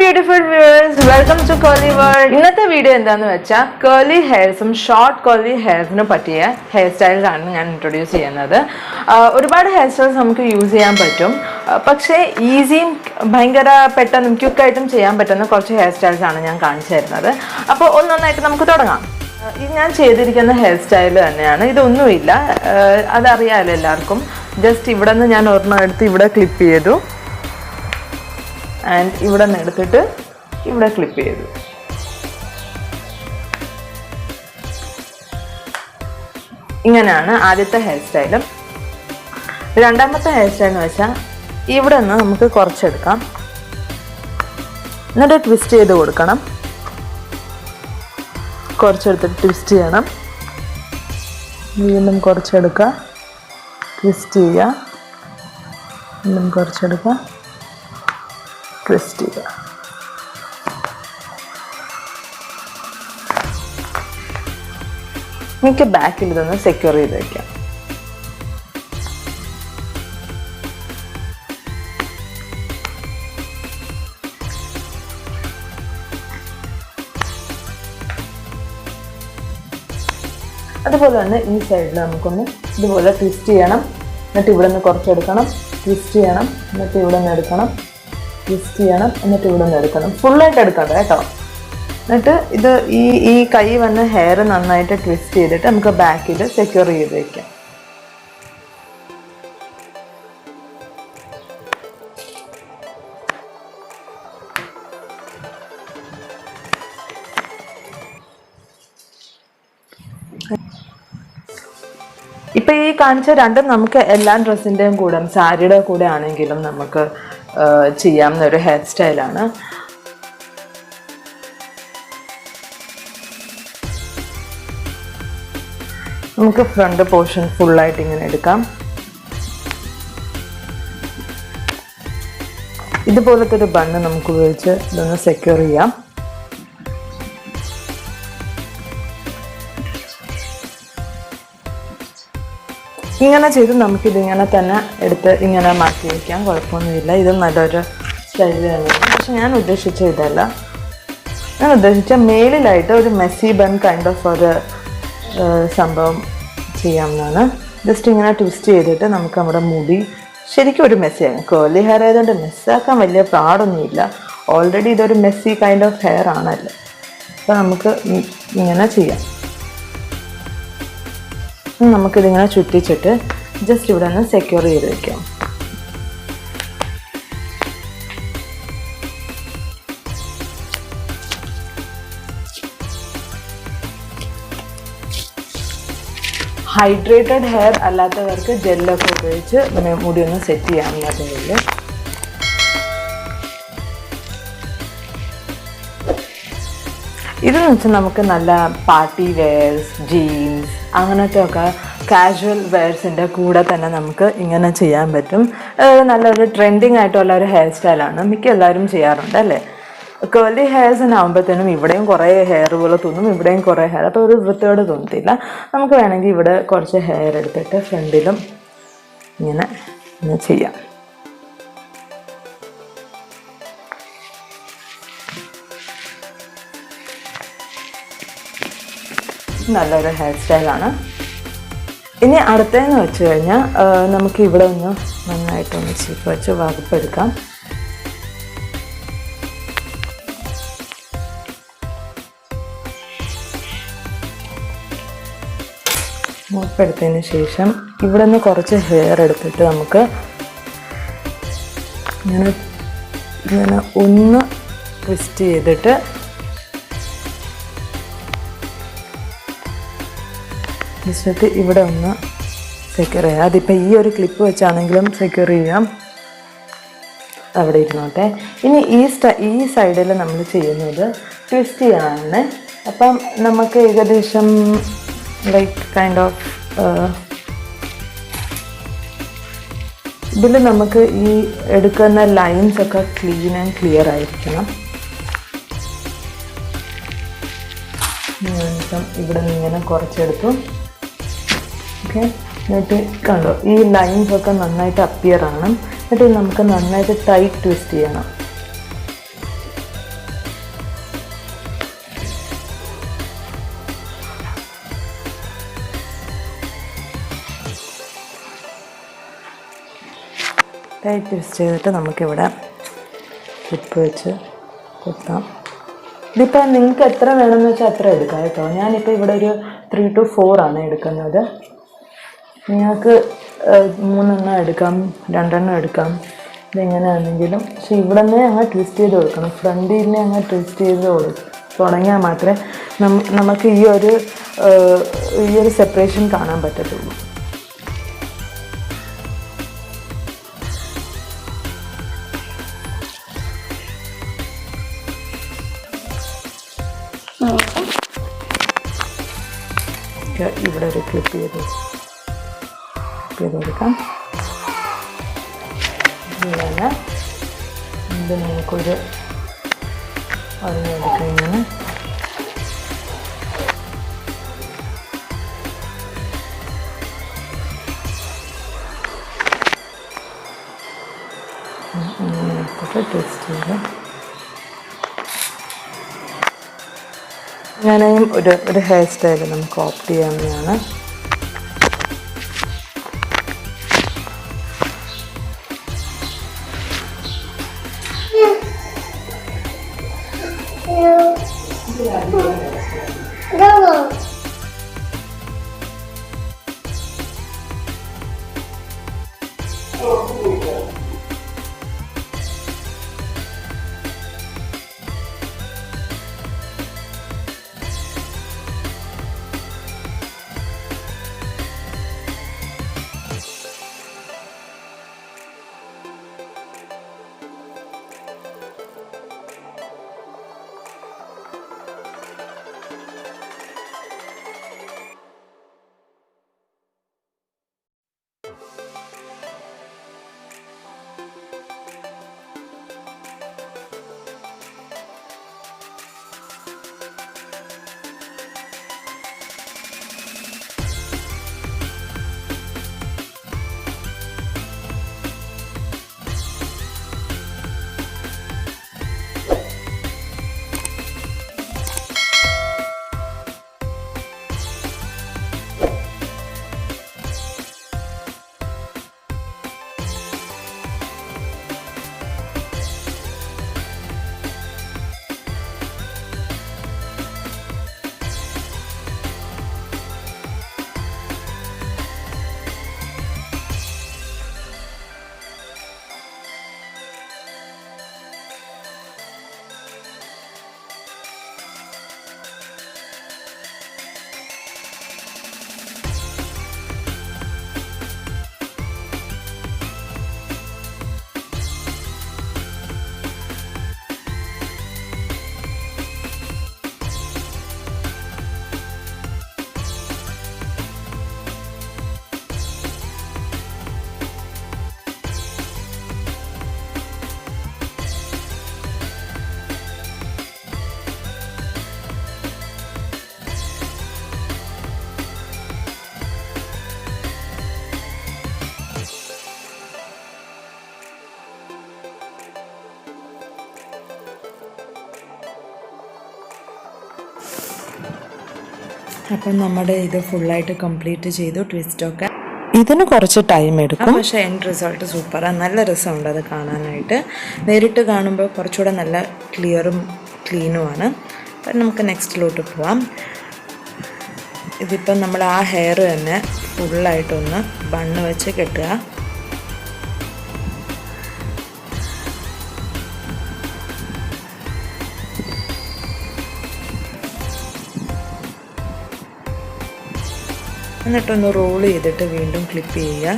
beautiful viewers, welcome to Curly World. ഇന്നത്തെ video എന്താണെന്ന് വെച്ചാൽ curly hairsഉം ഷോർട്ട് curly hairsന് പറ്റിയ ഹെയർ സ്റ്റൈൽസ് ആണ് ഞാൻ ഇൻട്രൊഡ്യൂസ് ചെയ്യുന്നത്. ഒരുപാട് ഹെയർ സ്റ്റൈൽസ് നമുക്ക് യൂസ് ചെയ്യാൻ പറ്റും, പക്ഷേ ഈസിയും ഭയങ്കര പെട്ടെന്ന് ക്വിക്കായിട്ടും ചെയ്യാൻ പറ്റുന്ന കുറച്ച് ഹെയർ സ്റ്റൈൽസ് ആണ് ഞാൻ കാണിച്ചു തരുന്നത്. അപ്പോൾ ഒന്നൊന്നായിട്ട് നമുക്ക് തുടങ്ങാം. ഇത് ഞാൻ ചെയ്തിരിക്കുന്ന ഹെയർ സ്റ്റൈൽ തന്നെയാണ്, ഇതൊന്നുമില്ല, അതറിയാമല്ലോ എല്ലാവർക്കും. ജസ്റ്റ് ഇവിടെ നിന്ന് ഞാൻ ഒരെണ്ണം എടുത്ത് ഇവിടെ ക്ലിപ്പ് ചെയ്തു, ആൻഡ് ഇവിടെ നിന്ന് എടുത്തിട്ട് ഇവിടെ ക്ലിപ്പ് ചെയ്തു. ഇങ്ങനെയാണ് ആദ്യത്തെ ഹെയർ സ്റ്റൈലും. രണ്ടാമത്തെ ഹെയർ സ്റ്റൈൽ എന്ന് വെച്ചാൽ ഇവിടെ നിന്ന് നമുക്ക് കുറച്ചെടുക്കാം, എന്നിട്ട് ട്വിസ്റ്റ് ചെയ്ത് കൊടുക്കണം. കുറച്ചെടുത്തിട്ട് ട്വിസ്റ്റ് ചെയ്യണം, വീണ്ടും കുറച്ചെടുക്കുക, ട്വിസ്റ്റ് ചെയ്യുക, വീണ്ടും കുറച്ചെടുക്കുക, ട്വിസ്റ്റ് ചെയ്യുക. എനിക്ക് ബാക്കിൽ ഇതൊന്ന് സെക്യൂർ ചെയ്ത് വയ്ക്കാം. അതുപോലെ തന്നെ ഈ സൈഡിൽ നമുക്കൊന്ന് ഇതുപോലെ ട്വിസ്റ്റ് ചെയ്യണം, എന്നിട്ട് ഇവിടെ നിന്ന് കുറച്ചെടുക്കണം, ട്വിസ്റ്റ് ചെയ്യണം, എന്നിട്ട് ഇവിടെ നിന്ന് എടുക്കണം, ട്വിസ്റ്റ് ചെയ്യണം, എന്നിട്ട് ഇവിടെ നിന്ന് എടുക്കണം. ഫുള്ളായിട്ട് എടുക്കണ്ട കേട്ടോ. എന്നിട്ട് ഇത് ഈ കൈ വന്ന ഹെയർ നന്നായിട്ട് ട്വിസ്റ്റ് ചെയ്തിട്ട് നമുക്ക് ബാക്കിൽ സെക്യൂർ ചെയ്ത് വയ്ക്കാം. ഇപ്പം ഈ കാണിച്ച രണ്ടും നമുക്ക് എല്ലാ ഡ്രസ്സിൻ്റെയും കൂടെ, സാരിയുടെ കൂടെ ആണെങ്കിലും നമുക്ക് ചെയ്യാവുന്ന ഒരു ഹെയർ സ്റ്റൈലാണ്. നമുക്ക് ഫ്രണ്ട് പോർഷൻ ഫുള്ളായിട്ട് ഇങ്ങനെ എടുക്കാം. ഇതുപോലത്തെ ഒരു ബണ്ണ് നമുക്ക് ഉപയോഗിച്ച് ഇതൊന്ന് സെക്യൂർ ചെയ്യാം. ഇങ്ങനെ ചെയ്ത് നമുക്കിതിങ്ങനെ തന്നെ എടുത്ത് ഇങ്ങനെ മാറ്റി വയ്ക്കാം, കുഴപ്പമൊന്നുമില്ല. ഇത് നല്ലൊരു സ്റ്റൈൽ തന്നെയാണ്. പക്ഷെ ഞാൻ ഉദ്ദേശിച്ച ഇതല്ല, ഞാൻ ഉദ്ദേശിച്ച മേളിലായിട്ട് ഒരു മെസ്സി ബൺ കൈൻഡ് ഓഫ് ഒരു സംഭവം ചെയ്യാമെന്നാണ്. ജസ്റ്റ് ഇങ്ങനെ ട്വിസ്റ്റ് ചെയ്തിട്ട് നമുക്ക് നമ്മുടെ മുടി ശരിക്കും ഒരു മെസ്സിയാണ്. കേർലി ഹെയർ ആയതുകൊണ്ട് മെസ്സാക്കാൻ വലിയ പാടൊന്നുമില്ല, ഓൾറെഡി ഇതൊരു മെസ്സി കൈൻഡ് ഓഫ് ഹെയർ ആണല്ലോ. അപ്പോൾ നമുക്ക് ഇങ്ങനെ ചെയ്യാം. നമുക്കിതിങ്ങനെ ചുറ്റിച്ചിട്ട് ജസ്റ്റ് ഇവിടെ നിന്ന് സെക്യൂർ ചെയ്ത് വയ്ക്കാം. ഹൈഡ്രേറ്റഡ് ഹെയർ അല്ലാത്തവർക്ക് ജെല്ലൊക്കെ ഉപയോഗിച്ച് മുടി ഒന്ന് സെറ്റ് ചെയ്യാവുന്നതേ. ഇതെന്ന് വെച്ചാൽ നമുക്ക് നല്ല പാർട്ടി വെയർസ്, ജീൻസ്, അങ്ങനത്തെ ഒക്കെ കാഷ്വൽ വെയർസിൻ്റെ കൂടെ തന്നെ നമുക്ക് ഇങ്ങനെ ചെയ്യാൻ പറ്റും. നല്ലൊരു ട്രെൻഡിങ് ആയിട്ടുള്ള ഒരു ഹെയർ സ്റ്റൈലാണ്, മിക്ക എല്ലാവരും ചെയ്യാറുണ്ട് അല്ലേ. കേർലി ഹെയർസിനാകുമ്പോഴത്തേനും ഇവിടെയും കുറേ ഹെയറുകൾ തോന്നും, ഇവിടെയും കുറേ ഹെയർ, അപ്പോൾ ഒരു വൃത്തിയോട് തോന്നത്തില്ല. നമുക്ക് വേണമെങ്കിൽ ഇവിടെ കുറച്ച് ഹെയർ എടുത്തിട്ട് ഫ്രണ്ടിലും ഇങ്ങനെ ചെയ്യാം. നല്ലൊരു ഹെയർ സ്റ്റൈലാണ്. ഇനി അടുത്തതെന്ന് വെച്ച് കഴിഞ്ഞാൽ നമുക്ക് ഇവിടെ ഒന്ന് നന്നായിട്ടൊന്ന് ചീപ്പ് വെച്ച് വകുപ്പെടുക്കാം. വകുപ്പെടുത്തതിന് ശേഷം ഇവിടെ നിന്ന് കുറച്ച് ഹെയർ എടുത്തിട്ട് നമുക്ക് ഇങ്ങനെ ഒന്ന് ട്വിസ്റ്റ് ചെയ്തിട്ട് ജസ്റ്റ് ഇവിടെ ഒന്ന് സെക്യൂർ ചെയ്യാം. അതിപ്പോൾ ഈ ഒരു ക്ലിപ്പ് വെച്ചാണെങ്കിലും സെക്യൂർ ചെയ്യാം, അവിടെ ഇരുന്നോട്ടെ. ഇനി ഈ സൈഡിൽ നമ്മൾ ചെയ്യുന്നത് ട്വിസ്റ്റ് ചെയ്യാനാണ്. അപ്പം നമുക്ക് ഏകദേശം ലൈക്ക് കൈൻഡ് ഓഫ് ഇതിൽ നമുക്ക് ഈ എടുക്കുന്ന ലൈൻസ് ഒക്കെ ക്ലീൻ ആൻഡ് ക്ലിയർ ആയിരിക്കണം. ഇവിടെ നിന്ന് ഇങ്ങനെ കുറച്ചെടുത്തു. ഓക്കെ, എന്നിട്ട് കണ്ടോ ഈ ലൈൻസ് ഒക്കെ നന്നായിട്ട് അപ്പിയർ ആണ്. എന്നിട്ട് നമുക്ക് നന്നായിട്ട് ടൈറ്റ് ട്വിസ്റ്റ് ചെയ്യണം. ട്വിസ്റ്റ് ചെയ്തിട്ട് നമുക്കിവിടെ ക്ലിപ്പ് വെച്ച് കുത്താം. ഇതിപ്പോൾ നിങ്ങൾക്ക് എത്ര വേണമെന്ന് വെച്ചാൽ അത്ര എടുക്കാം കേട്ടോ. ഞാനിപ്പോൾ ഇവിടെ ഒരു 3 to 4 ആണ് എടുക്കുന്നത്. നിങ്ങൾക്ക് 3 എണ്ണം എടുക്കാം, 2 എണ്ണം എടുക്കാം, ഇതെങ്ങനെയാണെങ്കിലും. പക്ഷെ ഇവിടെ നിന്ന് അങ്ങ് ട്വിസ്റ്റ് ചെയ്ത് കൊടുക്കണം. ഫ്രണ്ടിൽ നിന്ന് അങ്ങ് ട്വിസ്റ്റ് ചെയ്ത് തുടങ്ങിയാൽ മാത്രമേ നമുക്ക് ഈ ഒരു സെപ്പറേഷൻ കാണാൻ പറ്റത്തുള്ളൂ. ഇവിടെ ഒരു ക്ലിപ്പ് ചെയ്ത് കൊടുക്കാം. ഇങ്ങനെ ഇത് നമുക്കൊരു അറിഞ്ഞെടുക്കാം. ഇങ്ങനെ ട്വിസ്റ്റ് ചെയ്ത് അങ്ങനെയും ഒരു ഹെയർ സ്റ്റൈൽ നമുക്ക് ഓപ്റ്റ് ചെയ്യാവുന്നതാണ്. അപ്പം നമ്മുടെ ഇത് ഫുള്ളായിട്ട് കംപ്ലീറ്റ് ചെയ്തു. ട്വിസ്റ്റൊക്കെ ഇതിന് കുറച്ച് ടൈം എടുക്കും, പക്ഷേ എൻഡ് റിസൾട്ട് സൂപ്പറാണ്. നല്ല രസമുണ്ട് അത് കാണാനായിട്ട്. നേരിട്ട് കാണുമ്പോൾ കുറച്ചുകൂടെ നല്ല ക്ലിയറും ക്ലീനുമാണ്. അപ്പം നമുക്ക് നെക്സ്റ്റിലോട്ട് പോവാം. ഇതിപ്പം നമ്മൾ ആ ഹെയർ തന്നെ ഫുള്ളായിട്ടൊന്ന് ബണ്ണ് വെച്ച് കെട്ടുക. എന്നിട്ടൊന്ന് റോൾ ചെയ്തിട്ട് വീണ്ടും ക്ലിപ്പ് ചെയ്യുക.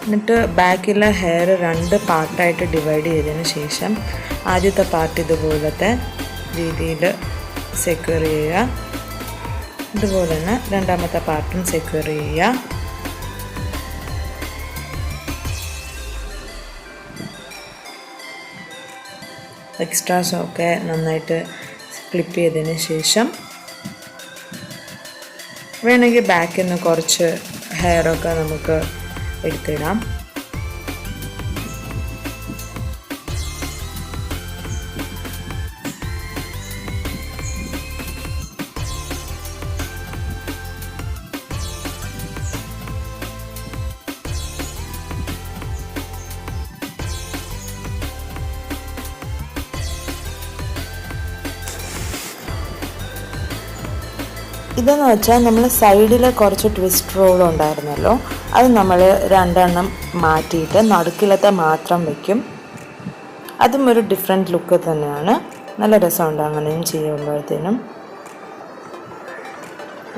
എന്നിട്ട് ബാക്കിലെ ഹെയർ 2 പാർട്ടായിട്ട് ഡിവൈഡ് ചെയ്തതിന് ശേഷം ആദ്യത്തെ പാർട്ട് ഇതുപോലത്തെ രീതിയിൽ സെക്യൂർ ചെയ്യുക. ഇതുപോലെ തന്നെ രണ്ടാമത്തെ പാർട്ടും സെക്യൂർ ചെയ്യുക. എക്സ്ട്രാസൊക്കെ നന്നായിട്ട് ക്ലിപ്പ് ചെയ്തതിന് ശേഷം വേണമെങ്കിൽ ബാക്കിൽ നിന്ന് കുറച്ച് ഹെയറൊക്കെ നമുക്ക് എടുത്തിടാം. ഇതെന്ന് വെച്ചാൽ നമ്മൾ സൈഡിൽ കുറച്ച് ട്വിസ്റ്റ് റോൾ ഉണ്ടായിരുന്നല്ലോ, അത് നമ്മൾ 2 എണ്ണം മാറ്റിയിട്ട് നടുക്കിലത്തെ മാത്രം വയ്ക്കും. അതും ഒരു ഡിഫറെൻറ്റ് ലുക്ക് തന്നെയാണ്. നല്ല രസമുണ്ട് അങ്ങനെയും ചെയ്യുമ്പോഴത്തേനും.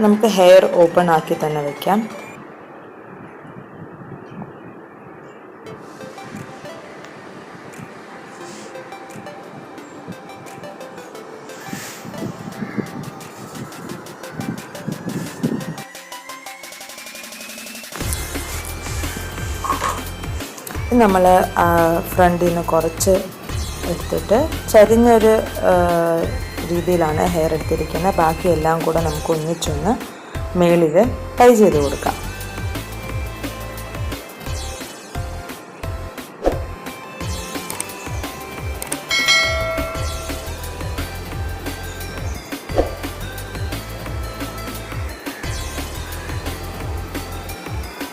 നമുക്ക് ഹെയർ ഓപ്പൺ ആക്കി തന്നെ വയ്ക്കാം. നമ്മൾ ഫ്രണ്ടിൽ നിന്ന് കുറച്ച് എടുത്തിട്ട് ചരിഞ്ഞൊരു രീതിയിലാണ് ഹെയർ എടുത്തിരിക്കുന്നത്. ബാക്കിയെല്ലാം കൂടെ നമുക്ക് ഒന്നിച്ചൊന്ന് മേളിൽ ടൈ ചെയ്ത് കൊടുക്കാം.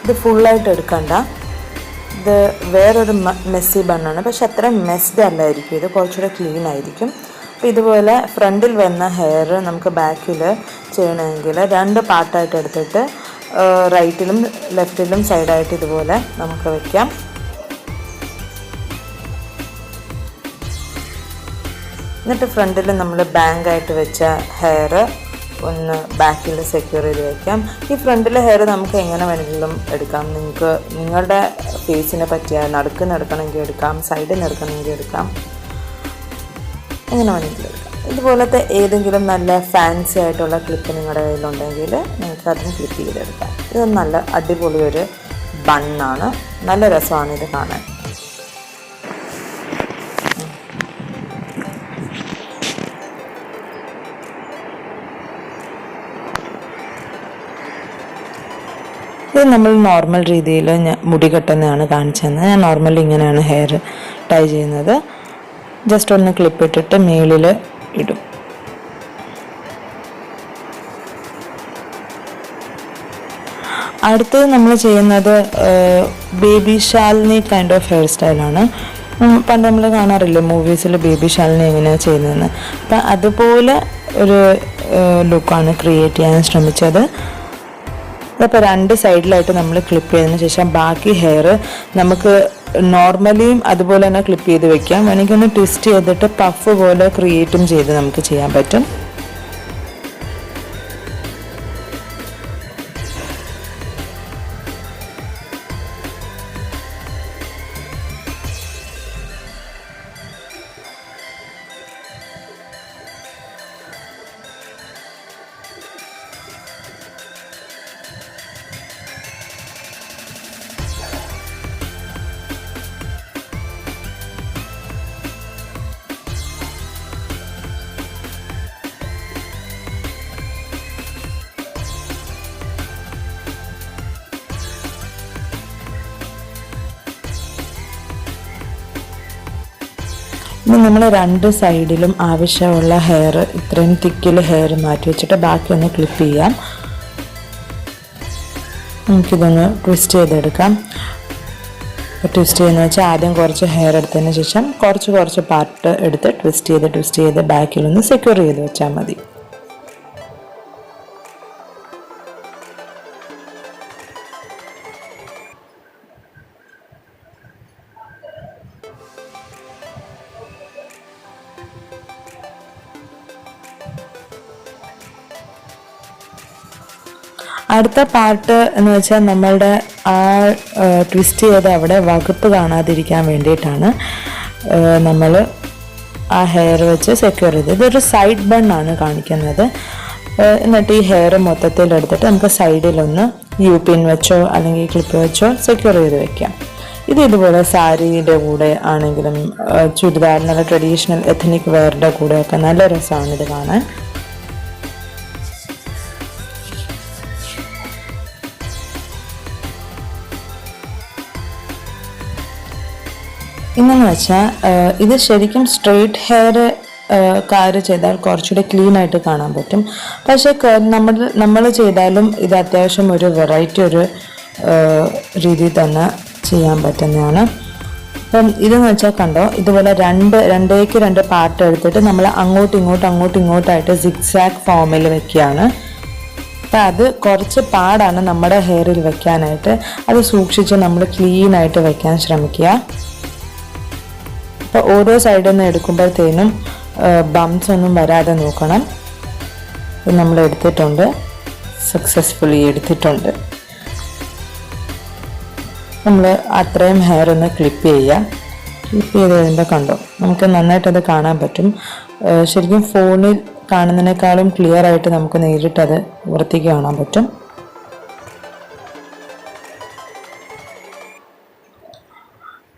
ഇത് ഫുള്ളായിട്ട് എടുക്കണ്ട, ഇത് വേറൊരു മെസ്സി ബണ്ണാണ്, പക്ഷെ അത്ര മെസ്ഡ് അല്ലായിരിക്കും, ഇത് കുറച്ചുകൂടെ ക്ലീൻ ആയിരിക്കും. അപ്പോൾ ഇതുപോലെ ഫ്രണ്ടിൽ വന്ന ഹെയർ നമുക്ക് ബാക്കിൽ ചെയ്യണമെങ്കിൽ 2 പാർട്ടായിട്ട് എടുത്തിട്ട് റൈറ്റിലും ലെഫ്റ്റിലും സൈഡായിട്ട് ഇതുപോലെ നമുക്ക് വയ്ക്കാം. എന്നിട്ട് ഫ്രണ്ടിൽ നമ്മൾ ബാങ്കായിട്ട് വെച്ച ഹെയർ ഒന്ന് ബാക്കിൽ സെക്യൂർ ചെയ്ത് വയ്ക്കാം. ഈ ഫ്രണ്ടിലെ ഹെയർ നമുക്ക് എങ്ങനെ വേണമെങ്കിലും എടുക്കാം. നിങ്ങൾക്ക് നിങ്ങളുടെ ഫേസിനെ പറ്റിയ നടുക്കിന് എടുക്കണമെങ്കിൽ എടുക്കാം, സൈഡിൽ നിന്ന് എടുക്കണമെങ്കിൽ എടുക്കാം, എങ്ങനെ വേണമെങ്കിലും എടുക്കാം. ഇതുപോലത്തെ ഏതെങ്കിലും നല്ല ഫാൻസി ആയിട്ടുള്ള ക്ലിപ്പ് നിങ്ങളുടെ കയ്യിലുണ്ടെങ്കിൽ നിങ്ങൾക്ക് അതിന് ക്ലിപ്പ് ചെയ്തെടുക്കാം. ഇത് നല്ല അടിപൊളി ഒരു ബണ്ണാണ്, നല്ല രസമാണ് ഇത് കാണാൻ. ഇത് നമ്മൾ നോർമൽ രീതിയിൽ മുടി കെട്ടുന്നതാണ് കാണിച്ചു തന്നത്. ഞാൻ നോർമലി ഇങ്ങനെയാണ് ഹെയർ ടൈ ചെയ്യുന്നത്. ജസ്റ്റ് ഒന്ന് ക്ലിപ്പ് ഇട്ടിട്ട് മേളിൽ ഇടും. അടുത്തത് നമ്മൾ ചെയ്യുന്നത് baby Shalini kind of hair സ്റ്റൈലാണ്. പണ്ട് നമ്മൾ കാണാറില്ലേ മൂവീസിൽ ബേബി ഷാലിനി എങ്ങനെയാണ് ചെയ്യുന്നതെന്ന്. അപ്പം അതുപോലെ ഒരു ലുക്കാണ് ക്രിയേറ്റ് ചെയ്യാൻ ശ്രമിച്ചത്. അപ്പോൾ 2 സൈഡിലായിട്ട് നമ്മൾ ക്ലിപ്പ് ചെയ്തതിന് ശേഷം ബാക്കി ഹെയർ നമുക്ക് നോർമലിയും അതുപോലെ തന്നെ ക്ലിപ്പ് ചെയ്ത് വെക്കാം. എനിക്കൊന്ന് ട്വിസ്റ്റ് ചെയ്തിട്ട് പഫ് പോലെ ക്രിയേറ്റും ചെയ്ത് നമുക്ക് ചെയ്യാൻ പറ്റും. ഇനി നമ്മൾ 2 സൈഡിലും ആവശ്യമുള്ള ഹെയർ ഇത്രയും തിക്കിൽ ഹെയർ മാറ്റി വെച്ചിട്ട് ബാക്കി ഒന്ന് ക്ലിപ്പ് ചെയ്യാം. നമുക്കിതൊന്ന് ട്വിസ്റ്റ് ചെയ്തെടുക്കാം. ട്വിസ്റ്റ് ചെയ്യുന്ന വെച്ചാൽ ആദ്യം കുറച്ച് ഹെയർ എടുത്തതിന് ശേഷം കുറച്ച് പാർട്ട് എടുത്ത് ട്വിസ്റ്റ് ചെയ്ത് ബാക്കിലൊന്ന് സെക്യൂർ ചെയ്ത് വെച്ചാൽ മതി. അടുത്ത പാർട്ട് എന്ന് വെച്ചാൽ നമ്മളുടെ ആ ട്വിസ്റ്റ് ചെയ്ത് അവിടെ വകുപ്പ് കാണാതിരിക്കാൻ വേണ്ടിയിട്ടാണ് നമ്മൾ ആ ഹെയർ വെച്ച് സെക്യൂർ ചെയ്ത്. ഇതൊരു സൈഡ് ബണ്ണാണ് കാണിക്കുന്നത്. എന്നിട്ട് ഈ ഹെയർ മൊത്തത്തിൽ എടുത്തിട്ട് നമുക്ക് സൈഡിലൊന്ന് പിൻ വെച്ചോ അല്ലെങ്കിൽ ക്ലിപ്പ് വെച്ചോ സെക്യൂർ ചെയ്ത് വെക്കാം. ഇതുപോലെ സാരിയുടെ കൂടെ ആണെങ്കിലും ചുരിദാർ നല്ല ട്രഡീഷണൽ എത്നിക് വെയറുടെ കൂടെയൊക്കെ നല്ല രസമാണ് ഇത് കാണാൻ. ഇന്നെന്ന് വെച്ചാൽ ഇത് ശരിക്കും സ്ട്രെയിറ്റ് ഹെയർ ചെയ്താൽ കുറച്ചുകൂടെ ക്ലീൻ ആയിട്ട് കാണാൻ പറ്റും. പക്ഷേ നമ്മൾ ചെയ്താലും ഇത് അത്യാവശ്യം ഒരു വെറൈറ്റി ഒരു രീതിയിൽ തന്നെ ചെയ്യാൻ പറ്റുന്നതാണ്. അപ്പം ഇതെന്ന് വെച്ചാൽ കണ്ടോ, ഇതുപോലെ 2 പാർട്ട് എടുത്തിട്ട് നമ്മൾ അങ്ങോട്ടും ഇങ്ങോട്ടായിട്ട് സിഗ്സാഗ് ഫോമിൽ വെക്കുകയാണ്. അപ്പോൾ അത് കുറച്ച് പാടാണ് നമ്മുടെ ഹെയറിൽ വെക്കാനായിട്ട്. അത് സൂക്ഷിച്ച് നമ്മൾ ക്ലീനായിട്ട് വെക്കാൻ ശ്രമിക്കുക. അപ്പോൾ ഓരോ സൈഡിൽ നിന്ന് എടുക്കുമ്പോഴത്തേനും ബംസ് ഒന്നും വരാതെ നോക്കണം. നമ്മൾ എടുത്തിട്ടുണ്ട്, സക്സസ്ഫുള്ളി എടുത്തിട്ടുണ്ട്. നമ്മൾ അത്രയും ഹെയർ ഒന്ന് ക്ലിപ്പ് ചെയ്യുക. ക്ലിപ്പ് ചെയ്ത് കഴിയുമ്പോൾ കണ്ടോ, നമുക്ക് നന്നായിട്ടത് കാണാൻ പറ്റും. ശരിക്കും ഫോണിൽ കാണുന്നതിനേക്കാളും ക്ലിയർ ആയിട്ട് നമുക്ക് നേരിട്ടത് വൃത്തിക്ക് കാണാൻ പറ്റും.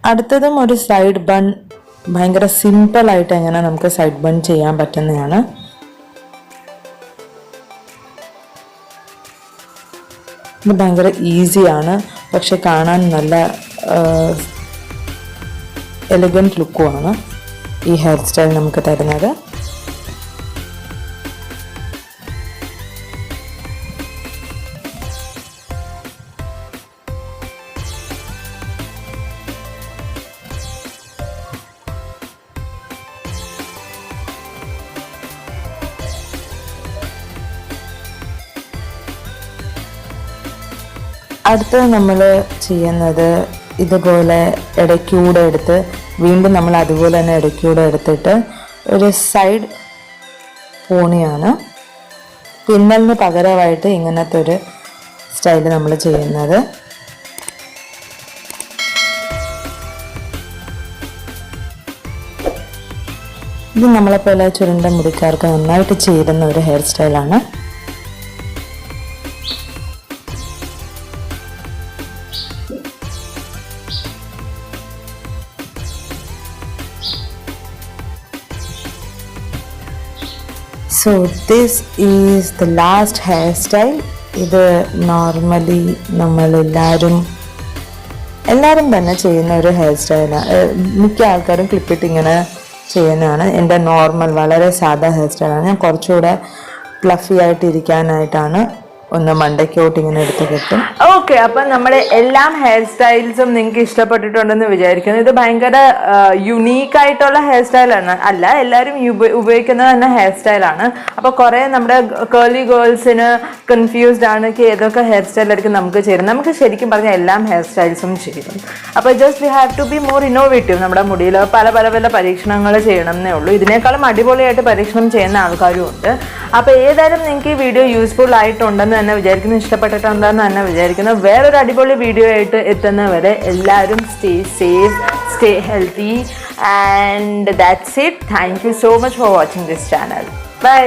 അടുത്തതും ഒരു സൈഡ് ബൺ, ഭയങ്കര സിമ്പിളായിട്ട് എങ്ങനെ നമുക്ക് സൈഡ് ബൺ ചെയ്യാൻ പറ്റുന്നതാണ്. ഇത് ഭയങ്കര ഈസിയാണ്, പക്ഷെ കാണാൻ നല്ല എലഗൻറ്റ് ലുക്കുമാണ് ഈ ഹെയർ സ്റ്റൈൽ നമുക്ക് തരുന്നത്. അടുത്തത് നമ്മൾ ചെയ്യുന്നത് ഇതുപോലെ ഇടയ്ക്കൂടെ എടുത്ത് വീണ്ടും നമ്മൾ അതുപോലെ തന്നെ ഇടയ്ക്കൂടെ എടുത്തിട്ട് ഒരു സൈഡ് പോണിയാണ്. പിന്നലിന് പകരമായിട്ട് ഇങ്ങനത്തെ ഒരു സ്റ്റൈല് നമ്മൾ ചെയ്യുന്നത്. ഇത് നമ്മളെപ്പോലെ ചുരുണ്ട മുടിക്കാർക്ക് നന്നായിട്ട് ചേരുന്ന ഒരു ഹെയർ സ്റ്റൈലാണ്. So this is the last hairstyle. ഇത് നോർമലി നമ്മളെല്ലാവരും തന്നെ ചെയ്യുന്ന ഒരു ഹെയർ സ്റ്റൈലാണ്. മിക്ക ആൾക്കാരും ക്ലിപ്പിട്ട് ഇങ്ങനെ ചെയ്യുന്നതാണ്. എൻ്റെ നോർമൽ വളരെ സാധാ ഹെയർ സ്റ്റൈലാണ്. ഞാൻ കുറച്ചുകൂടെ ഫ്ലഫി ആയിട്ട് ഇരിക്കാനായിട്ടാണ് ഒന്ന് മണ്ടയ്ക്കോട്ട് ഇങ്ങനെ എടുത്ത് കിട്ടും. ഓക്കെ, അപ്പം നമ്മുടെ എല്ലാ ഹെയർ സ്റ്റൈൽസും നിങ്ങൾക്ക് ഇഷ്ടപ്പെട്ടിട്ടുണ്ടെന്ന് വിചാരിക്കുന്നു. ഇത് ഭയങ്കര യുണീക്ക് ആയിട്ടുള്ള ഹെയർ സ്റ്റൈലാണ് അല്ല, എല്ലാവരും ഉപയോഗിക്കുന്നത് തന്നെ ഹെയർ സ്റ്റൈലാണ്. അപ്പോൾ കുറേ നമ്മുടെ കേർലി ഗേൾസിന് കൺഫ്യൂസ്ഡ് ആണ് ഏതൊക്കെ ഹെയർ സ്റ്റൈലായിരിക്കും നമുക്ക് ചേരും. നമുക്ക് ശരിക്കും പറഞ്ഞാൽ എല്ലാ ഹെയർ സ്റ്റൈൽസും ചേരും. അപ്പോൾ just we have to be more innovative. നമ്മുടെ മുടിയിൽ പല പരീക്ഷണങ്ങൾ ചെയ്യണം എന്നേ ഉള്ളൂ. ഇതിനേക്കാളും അടിപൊളിയായിട്ട് പരീക്ഷണം ചെയ്യുന്ന ആൾക്കാരും ഉണ്ട്. അപ്പോൾ ഏതായാലും നിങ്ങൾക്ക് ഈ വീഡിയോ യൂസ്ഫുൾ ആയിട്ടുണ്ടെന്ന് തന്നെ വിചാരിക്കുന്നു, ഇഷ്ടപ്പെട്ടിട്ടുണ്ടെന്ന് തന്നെ വിചാരിക്കുന്നു. വേറൊരു അടിപൊളി വീഡിയോ ആയിട്ട് എത്തുന്നവരെ എല്ലാവരും stay safe, stay healthy, and that's it. Thank you so much for watching this channel. By.